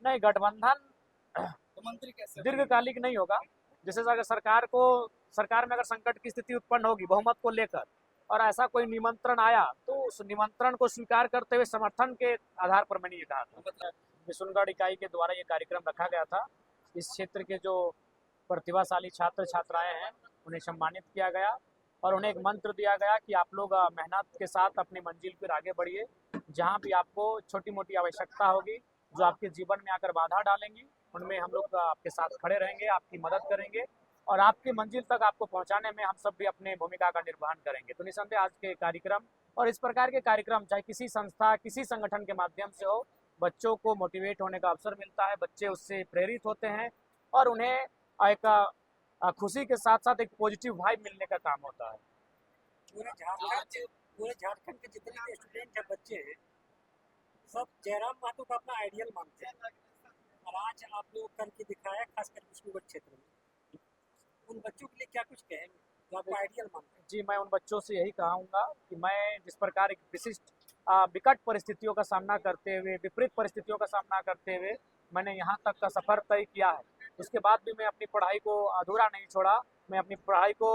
नहीं, गठबंधन तो मंत्री कैसे दीर्घकालिक नहीं होगा। जैसे अगर सरकार में अगर संकट की स्थिति उत्पन्न होगी बहुमत को लेकर और ऐसा कोई निमंत्रण आया तो उस निमंत्रण को स्वीकार करते हुए समर्थन के आधार पर मैंने ये कहा था। मतलब विशुनगढ़ इकाई के द्वारा ये कार्यक्रम रखा गया था। इस क्षेत्र के जो प्रतिभाशाली छात्र छात्राएं हैं उन्हें सम्मानित किया गया और उन्हें एक मंत्र दिया गया कि आप लोग मेहनत के साथ अपनी मंजिल पर आगे बढ़िए। जहाँ भी आपको छोटी मोटी आवश्यकता होगी जो आपके जीवन में आकर बाधा डालेंगी उनमें हम लोग आपके साथ खड़े रहेंगे, आपकी मदद करेंगे और आपकी मंजिल तक आपको पहुंचाने में हम सब भी अपने भूमिका का निर्वहन करेंगे। तो निसंदेह आज के कार्यक्रम और इस प्रकार के कार्यक्रम चाहे किसी संस्था किसी संगठन के माध्यम से हो, बच्चों को मोटिवेट होने का अवसर मिलता है, बच्चे उससे प्रेरित होते हैं और उन्हें एक खुशी के साथ साथ एक पॉजिटिव वाइब मिलने का काम होता है। पूरे झारखंड के जितने भी स्टूडेंट हैं, बच्चे हैं, सब जयराम महतो का अपना आइडियल मानते हैं और आज आप लोग करके दिखाया, खासकर विष्णुगढ़ क्षेत्र में। उन बच्चों के लिए क्या कुछ कहेंगे जो आपको आइडियल मानते हैं? जी, मैं उन बच्चों से यही कहूँगा कि मैं जिस प्रकार एक विशिष्ट विकट परिस्थितियों का सामना करते हुए, विपरीत परिस्थितियों का सामना करते हुए मैंने यहाँ तक का सफर तय किया है, उसके बाद भी मैं अपनी पढ़ाई को अधूरा नहीं छोड़ा। मैं अपनी पढ़ाई को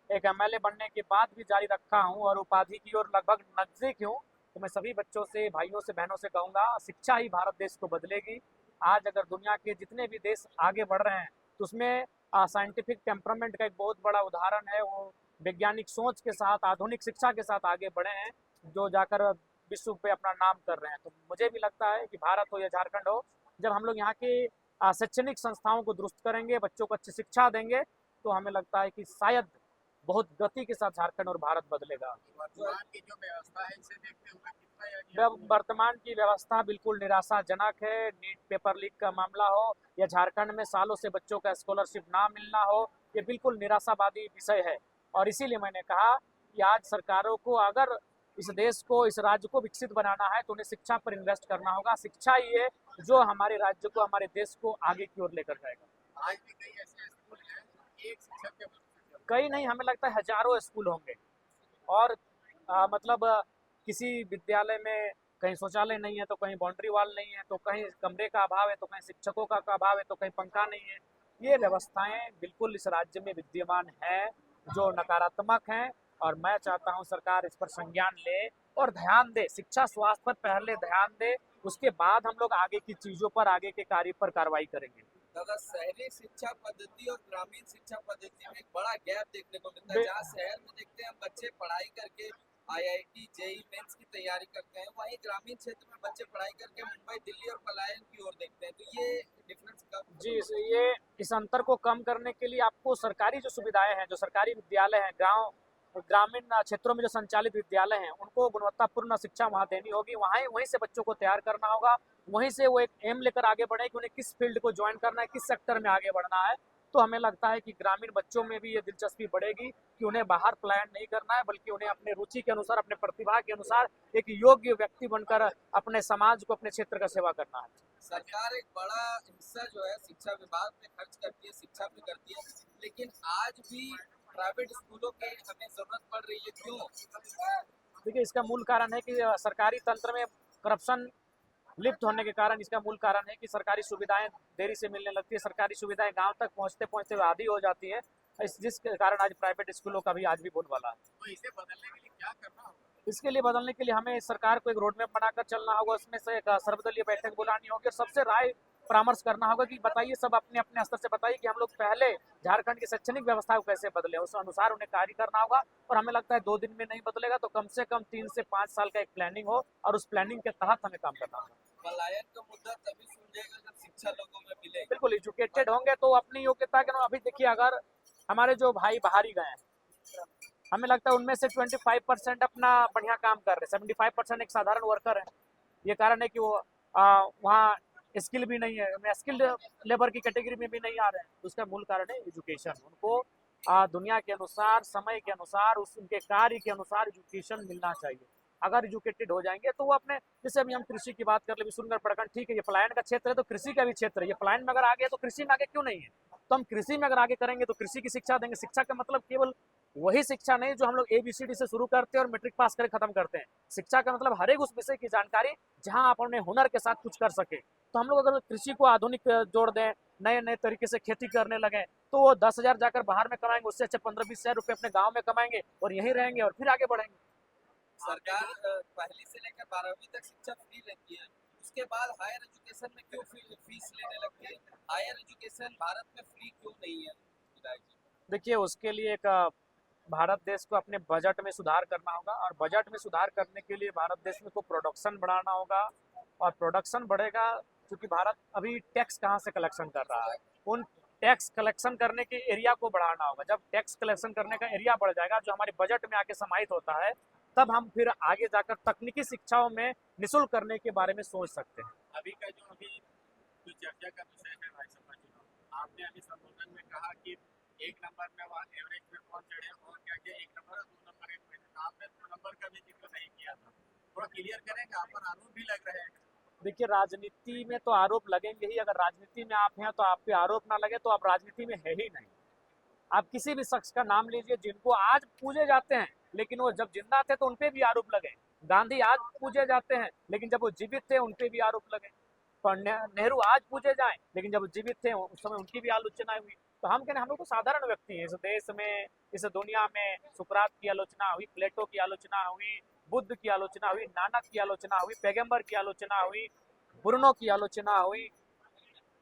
एक एमएलए बनने के बाद भी जारी रखा हूँ और उपाधि की ओर लगभग नजदीक हूँ। तो मैं सभी बच्चों से, भाइयों से, बहनों से कहूँगा, शिक्षा ही भारत देश को बदलेगी। आज अगर दुनिया के जितने भी देश आगे बढ़ रहे हैं तो उसमें साइंटिफिक टेम्परामेंट का एक बहुत बड़ा उदाहरण है। वो वैज्ञानिक सोच के साथ, आधुनिक शिक्षा के साथ आगे बढ़े हैं जो जाकर विश्व पे अपना नाम कर रहे हैं। तो मुझे भी लगता है कि भारत हो या झारखंड हो, जब हम लोग यहाँ की शैक्षणिक संस्थाओं को दुरुस्त करेंगे, बच्चों को अच्छी शिक्षा देंगे तो हमें लगता है कि शायद बहुत गति के साथ झारखंड और भारत बदलेगा। वर्तमान की जो व्यवस्था है इसे देखते हुए कितना वर्तमान की व्यवस्था बिल्कुल निराशाजनक है। नीट पेपर लीक का मामला हो या झारखंड में सालों से बच्चों का स्कॉलरशिप ना मिलना हो, ये बिल्कुल निराशावादी विषय है। और इसीलिए मैंने कहा कि आज सरकारों को अगर इस देश को, इस राज्य को विकसित बनाना है तो उन्हें शिक्षा पर इन्वेस्ट करना होगा। शिक्षा ही है जो हमारे राज्य को, हमारे देश को आगे की ओर लेकर जाएगा। आज भी कई ऐसे स्कूल हैं एक शिक्षक के कई नहीं, हमें लगता है हजारों स्कूल होंगे और मतलब किसी विद्यालय में कहीं शौचालय नहीं है तो कहीं बाउंड्री वॉल नहीं है तो कहीं कमरे का अभाव है तो कहीं शिक्षकों का अभाव है तो कहीं पंखा नहीं है। ये व्यवस्थाएं बिल्कुल इस राज्य में विद्यमान हैं जो नकारात्मक हैं और मैं चाहता हूं सरकार इस पर संज्ञान ले और ध्यान दे। शिक्षा स्वास्थ्य पर पहले ध्यान दे, उसके बाद हम लोग आगे की चीजों पर, आगे के कार्य पर कार्रवाई करेंगे। दादा, शहरी शिक्षा पद्धति और ग्रामीण शिक्षा पद्धति में एक बड़ा गैप देखने को मिलता है। जहाँ शहर में देखते हैं बच्चे पढ़ाई करके आईआईटी, जेई मेंस की तैयारी करते हैं, वहीं ग्रामीण क्षेत्र में बच्चे पढ़ाई करके मुंबई, दिल्ली और पलायन की ओर देखते हैं। तो ये डिफरेंस कब? जी, ये इस अंतर को कम करने के लिए आपको सरकारी जो सुविधाएं हैं, जो सरकारी विद्यालय हैं, ग्रामीण क्षेत्रों में जो संचालित विद्यालय हैं, उनको गुणवत्तापूर्ण शिक्षा वहाँ देनी होगी। वहीं से बच्चों को तैयार करना होगा, वहीं से वो एक एम लेकर आगे बढ़े कि उन्हें किस फील्ड को ज्वाइन करना है, किस सेक्टर में आगे बढ़ना है। तो हमें लगता है कि ग्रामीण बच्चों में भी ये दिलचस्पी बढ़ेगी कि उन्हें बाहर पलायन नहीं करना है, बल्कि उन्हें अपने रुचि के अनुसार, अपने प्रतिभा के अनुसार एक योग्य व्यक्ति बनकर अपने समाज को, अपने क्षेत्र का सेवा करना है। सरकार एक बड़ा हिस्सा जो है शिक्षा विभाग में खर्च करती है, शिक्षा पे करती है, लेकिन आज भी प्राइवेट स्कूलों की हमें जरूरत पड़ रही है। क्यों? देखिए, इसका मूल कारण है कि सरकारी तंत्र में करप्शन लिप्त होने के कारण, इसका मूल कारण है कि सरकारी सुविधाएं देरी से मिलने लगती है, सरकारी सुविधाएं गांव तक पहुंचते पहुंचते आधी हो जाती है, जिसके कारण आज प्राइवेट स्कूलों का भी आज भी बोलबाला है। तो इसे बदलने के लिए क्या करना होगा? इसके लिए बदलने के लिए हमें सरकार को एक रोड मैप बनाकर चलना होगा, उसमें से एक सर्वदलीय बैठक बुलानी होगी और सबसे राय परामर्श करना होगा कि बताइए, सब अपने अपने स्तर से बताइए कि हम लोग पहले झारखंड की शैक्षणिक व्यवस्था को कैसे बदले, उस अनुसार उन्हें कार्य करना होगा। और हमें लगता है 2 दिन में नहीं बदलेगा तो कम से कम 3 से 5 साल का एक प्लानिंग हो और उस प्लानिंग के तहत हमें काम करना होगा। पलायन का मुद्दा तभी सुलझेगा जब शिक्षा लोगों में मिले। बिल्कुल, एजुकेटेड होंगे तो अपनी योग्यता के अभी देखिए, अगर हमारे जो भाई बाहर ही गए हैं, हमें लगता है उनमें से 25% अपना बढ़िया काम कर रहे हैं, 75% एक साधारण वर्कर है। ये कारण है कि वो वहाँ स्किल भी नहीं है, स्किल्ड लेबर की कैटेगरी में भी नहीं आ रहे हैं। तो उसका मूल कारण है एजुकेशन। उनको दुनिया के अनुसार, समय के अनुसार, उनके कार्य के अनुसार एजुकेशन मिलना चाहिए। अगर एजुकेटेड हो जाएंगे तो वो अपने, जैसे अभी हम कृषि की बात कर ले, विशुनगढ़ प्रखंड, ठीक है ये पलायन का क्षेत्र है तो कृषि का भी क्षेत्र है, ये पलायन में अगर आगे है तो कृषि में आगे क्यों नहीं है? तो हम कृषि में अगर आगे करेंगे तो कृषि की शिक्षा देंगे। शिक्षा का मतलब केवल वही शिक्षा नहीं जो हम लोग ABCD से शुरू करते हैं और मैट्रिक पास करके खत्म करते हैं। शिक्षा का मतलब हर एक उस विषय की जानकारी जहां आप अपने हुनर के साथ कुछ कर सके। तो हम लोग अगर कृषि को आधुनिक जोड़ दें, नए नए तरीके से खेती करने लगे, तो वो 10,000 जाकर बाहर में कमाएंगे, उससे अच्छे 15-20 हज़ार रुपये अपने गाँव में कमाएंगे और यहीं रहेंगे और फिर आगे बढ़ेंगे। सरकार पहली से लेकर 12वीं तक शिक्षा फ्री लेती है, उसके बाद हायर एजुकेशन में क्यों फीस लेने लगती है? हायर एजुकेशन भारत में फ्री क्यों नहीं है विधायक जी? देखिए, उसके लिए एक भारत देश को अपने बजट में सुधार करना होगा और बजट में सुधार करने के लिए भारत देश में को प्रोडक्शन बढ़ाना होगा और प्रोडक्शन बढ़ेगा क्योंकि भारत अभी टैक्स कहाँ से कलेक्शन कर रहा है, उन टैक्स कलेक्शन करने के एरिया को बढ़ाना होगा। जब टैक्स कलेक्शन करने का एरिया बढ़ जाएगा जो हमारे बजट में आके समाहित होता है, तब हम फिर आगे जाकर तकनीकी शिक्षाओं में निःशुल्क करने के बारे में सोच सकते हैं। अभी का जो चर्चा का विषय है राज्यसभा चुनाव, आपने अभी संबोधन में कहा कि 1 नंबर में वहाँ एवरेज में कौन चढ़े और क्या क्या 1 नंबर और 2 नंबर एक में, आपने 2 नंबर का भी जिक्र नहीं किया था, थोड़ा क्लियर करेंगे, आप पर आरोप भी लग रहे हैं। देखिए, राजनीति में तो आरोप लगेंगे ही। अगर राजनीति में आप हैं तो आप पे आरोप ना लगे तो आप राजनीति में है ही नहीं। आप किसी भी शख्स का नाम लीजिए जिनको आज पूजे जाते हैं, लेकिन वो जब जिंदा थे तो उनपे भी आरोप लगे। गांधी आज पूजे जाते हैं, लेकिन जब वो जीवित थे उनपे भी आरोप लगे। नेहरू आज पूजे जाएं, लेकिन जब वो जीवित थे उस समय उनकी भी आलोचना हुई। तो हम कहते हैं हम लोग तो साधारण व्यक्ति हैं इस देश में, इस दुनिया में। सुकरात की आलोचना हुई, प्लेटो की आलोचना हुई, बुद्ध की आलोचना हुई, नानक की आलोचना हुई, पैगंबर की आलोचना हुई, ब्रुनो की आलोचना हुई,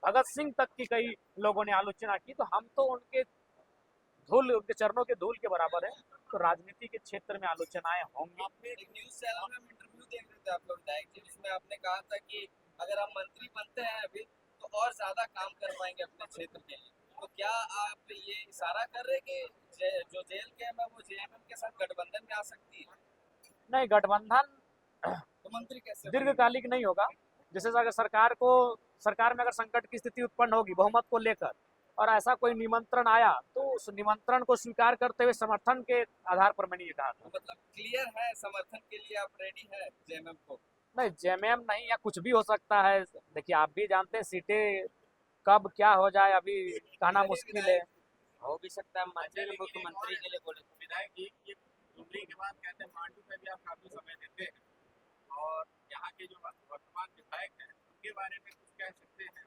भगत सिंह तक की कई लोगों ने आलोचना की। तो हम तो उनके धूल, उनके चरणों के धूल के बराबर है। तो राजनीति के क्षेत्र में आलोचनाएं होंगी। आपने एक न्यूज चैनल में इंटरव्यू देख रहे थे आप लोग विधायक जी, जिसमें आपने कहा था कि अगर हम मंत्री बनते हैं अभी तो और ज्यादा काम कर पाएंगे अपने क्षेत्र के लिए। तो क्या आप ये इशारा कर रहे हैं कि जो जेल के है वो JMM के साथ गठबंधन में आ सकती है? नहीं, गठबंधन तो मंत्री कैसे दीर्घकालिक नहीं होगा। जैसे अगर सरकार में अगर संकट की स्थिति उत्पन्न होगी बहुमत को लेकर और ऐसा कोई निमंत्रण आया तो उस निमंत्रण को स्वीकार करते हुए समर्थन के आधार पर मैंने ये कहा था। मतलब क्लियर है समर्थन के लिए आप रेडी है JMM को? नहीं, JMM नहीं, या कुछ भी हो सकता है। देखिए, आप भी जानते हैं सीटें कब क्या हो जाए अभी कहना मुश्किल है। हो भी सकता है मंत्री ने मुख्यमंत्री के लिए बोले। विधायक जी, ये डुमरी के बाद कहते हैं मांडू पे भी आप काफी समय देते हैं और यहाँ के जो वर्तमान विधायक हैं उनके बारे में कुछ कह सकते हैं?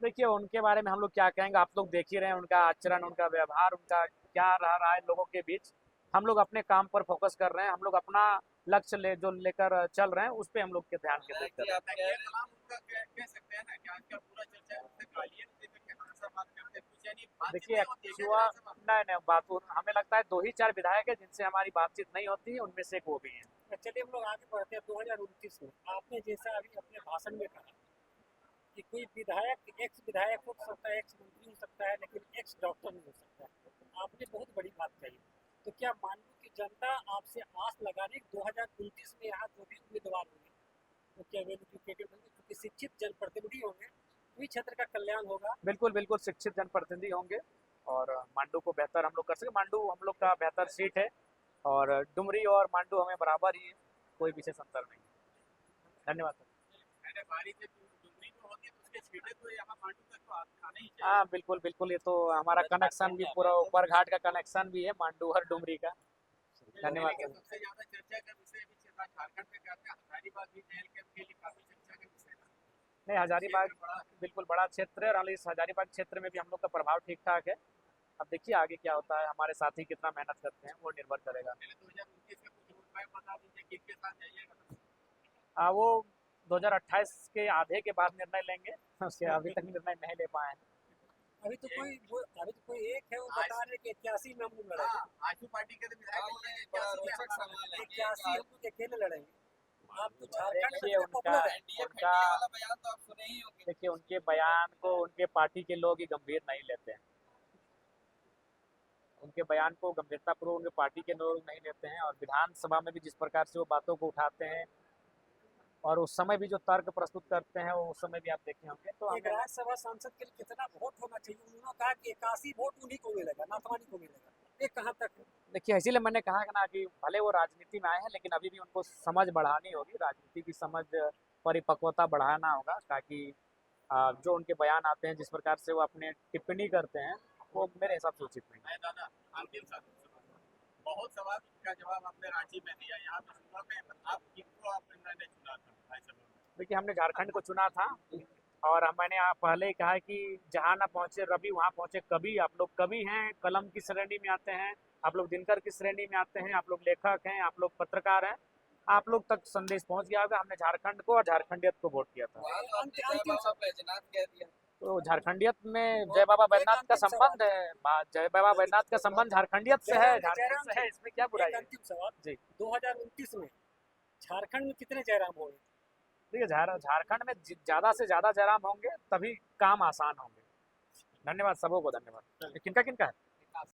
देखिए, उनके बारे में हम लोग क्या कहेंगे, आप लोग देख ही रहे हैं उनका आचरण, उनका व्यवहार, उनका क्या रह रहा है लोगों के बीच। हम लोग अपने काम पर फोकस कर रहे हैं, हम लोग अपना लक्ष्य जो लेकर चल रहे हैं उस पे हम लोग के ध्यान केंद्रित कर रहे हैं। ये कलाम उनका कह सकते हैं ना कि आजकल पूरा चर्चा है उनसे गालियां देकर के हमेशा बात करते हैं, कुछ यानी बातचीत देखिए, नहीं होती है क्या एक्चुअल विधानसभा में? नहीं बात हमें लगता है 2 ही 4 विधायक है जिनसे हमारी बातचीत नहीं होती है, उनमें से एक वो भी है। चलिए हम लोग आगे बढ़ते हैं 2029 में। आपने जैसा अभी अपने भाषण में कहा कि कोई विधायक एक्स विधायक हो सकता है, एक्स मंत्री हो सकता है, लेकिन एक्स डॉक्टर नहीं हो सकता है। आपने बहुत बड़ी बात कही। तो क्या मानू की जनता आपसे आस लगा रही 2029 में यहाँ जो भी उम्मीदवार होंगे तो क्या वेल एजुकेटेड होंगे, क्योंकि शिक्षित जनप्रतिनिधि होंगे तो क्षेत्र का कल्याण होगा? बिल्कुल बिल्कुल शिक्षित जनप्रतिनिधि होंगे और मांडू को बेहतर हम लोग कर सके। मांडू हम लोग का बेहतर सीट है और डुमरी और मांडू हमें बराबर ही है, कोई विशेष अंतर नहीं। धन्यवाद सर। मैंने बारी से डुमरी में होती है तो उसके छीटे तो यहाँ मांडू तक तो आने ही चाहिए। हाँ बिल्कुल बिल्कुल, ये तो हमारा कनेक्शन भी पूरा ऊपर घाट का कनेक्शन भी है मांडू और डुमरी का। धन्यवाद लेकिन सर। सबसे ज्यादा चर्चा का विषय भी झारखंड में कहते हैं हजारीबाग भी जेल के लिए काफी चर्चा का विषय है। नहीं, हजारीबाग बिल्कुल बड़ा क्षेत्र है और इस हजारीबाग क्षेत्र में भी हम लोग का प्रभाव ठीक ठाक है। अब देखिए आगे क्या होता है, हमारे साथी कितना मेहनत करते हैं वो निर्भर करेगा। 2029 का कुछ रोड मैप बता दीजिए किसके साथ जाइएगा? वो 2028 के आधे के बाद निर्णय लेंगे, उसके अभी तक निर्णय नहीं ले पाए हैं। अभी तो कोई एक है वो बता रहे कि 81 में हम लोग लड़ेंगे। हाँ, आजू पार्टी के तो विधायक बोल रहे हैं बड़ा 81 में रोचक हमारा सवाल है। 81 हम लोग अकेले लड़ेंगे। आप तो झारखंड देखिए में उनका पॉपुलर है। उनका वाला बयान तो आप सुने ही होंगे। देखिए उनके बयान को उनके पार्टी के लोग ही गंभीर नहीं लेते हैं। उनके बयान को गंभीरतापूर्वक उनके पार्टी के लोग नहीं लेते हैं और विधानसभा में भी जिस प्रकार से वो बातों को उठाते हैं और उस समय भी जो तर्क प्रस्तुत करते हैं वो उस समय भी आप देखे होंगे। तो एक हमें राज्यसभा सांसद के लिए कितना वोट होना चाहिए? उन्होंने कहा कि 81 वोट उन्हीं को मिलेगा, नाथवानी को मिलेगा। ये कहाँ तक है? देखिए, इसीलिए मैंने कहा कि ना कि भले वो राजनीति में आए हैं लेकिन अभी भी उनको समझ बढ़ानी होगी, राजनीति की समझ, परिपक्वता बढ़ाना होगा ताकि जो उनके बयान आते हैं जिस प्रकार से वो अपने टिप्पणी करते हैं वो मेरे हिसाब से उचित नहीं है। दादा अंतिम सवाल बहुत सवाल का जवाब आपने रांची में दिया, यहाँ पे सुबह में आप किनको आप ने चुना था राज्यसभा में? देखिए हमने झारखंड को चुना था और मैंने आप पहले ही कहा कि जहाँ ना पहुँचे रवि वहाँ पहुँचे कवि। आप लोग कवि हैं, कलम की श्रेणी में आते हैं, आप लोग दिनकर की श्रेणी में आते हैं, आप लोग लेखक हैं, आप लोग पत्रकार हैं, आप लोग तक संदेश पहुँच गया होगा। हमने झारखंड को और झारखंडियत को वोट किया था। वहाँ तो आपने जय बाबा बैजनाथ कह दिया। तो झारखंडियत में जय बाबा बैजनाथ का संबंध है, जय बाबा बैजनाथ का संबंध झारखंडियत से है, झारखंड से है, इसमें क्या बुराई एक है? अंतिम सवाल, जी 2029 में झारखंड में कितने जयराम होंगे? देखिए झारखंड में ज्यादा से ज्यादा जयराम होंगे तभी काम आसान होंगे। धन्यवाद, सबों को धन्यवाद। किनका किनका है?